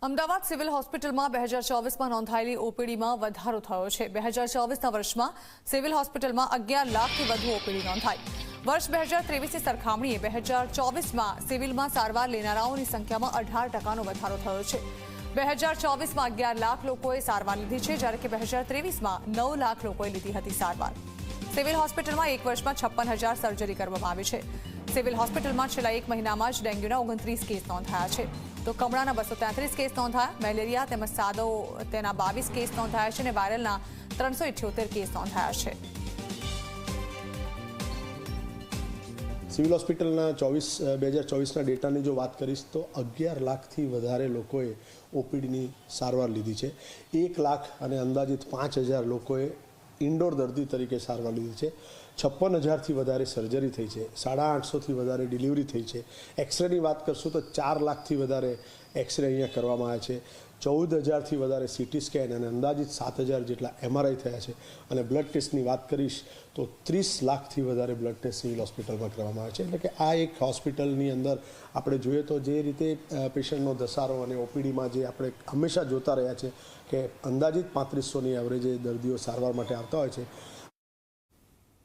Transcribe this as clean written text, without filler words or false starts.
Ahmedabad civil હોસ્પિટલમાં 2024માં નોંધાયેલી ઓપીડીમાં વધારો થયો છે। 2024ના વર્ષમાં સિવિલ હોસ્પિટલમાં 11 લાખથી વધુ ઓપીડી નોંધાઈ। વર્ષ 2023ની સરખામણીએ 2024માં સિવિલમાં સારવાર લેનારાઓની સંખ્યામાં 18% વધારો થયો છે। 2024માં 11 લાખ લોકોએ સારવાર લીધી છે, જ્યારે કે 2023માં 9 લાખ લોકોએ લીધી હતી સારવાર। સિવિલ હોસ્પિટલમાં એક વર્ષમાં 56,000 સર્જરી કરવામાં આવી છે। સિવિલ હોસ્પિટલમાં છેલ્લા એક મહિનામાં જ ડેન્ગ્યુના 29 કેસ નોંધાયા છે, તો કમળાના 233 કેસ નોંધાયા। મેલેરિયા તેમજ સાદો તેના 22 કેસ નોંધાયા છે અને વાયરલના 378 કેસ નોંધાયા છે। સિવિલ હોસ્પિટલના 2024ના ડેટાની જો વાત કરીશ તો 11 લાખથી વધારે લોકોએ ઓપીડીની સારવાર લીધી છે। 1 લાખ અને અંદાજિત 5,000 લોકોએ ઇન્ડોર દર્દી તરીકે સારવાર લીધી છે। 56,000થી વધારે સર્જરી થઈ છે। 850થી વધારે ડિલિવરી થઈ છે। એક્સરેની વાત કરશું તો 4 લાખથી વધારે એક્સરે અહીંયા કરવામાં આવ્યા છે। 14,000થી વધારે સીટી સ્કેન અને અંદાજિત 7,000 જેટલા MRI થયા છે। અને બ્લડ ટેસ્ટની વાત કરીશ તો 30 લાખથી વધારે બ્લડ ટેસ્ટ સિવિલ હોસ્પિટલમાં કરવામાં આવે છે। એટલે કે આ એક હોસ્પિટલની અંદર આપણે જોઈએ તો જે રીતે પેશન્ટનો ધસારો અને ઓપીડીમાં જે આપણે હંમેશા જોતા રહ્યા છે કે અંદાજિત 3500ની એવરેજે દર્દીઓ સારવાર માટે આવતા હોય છે,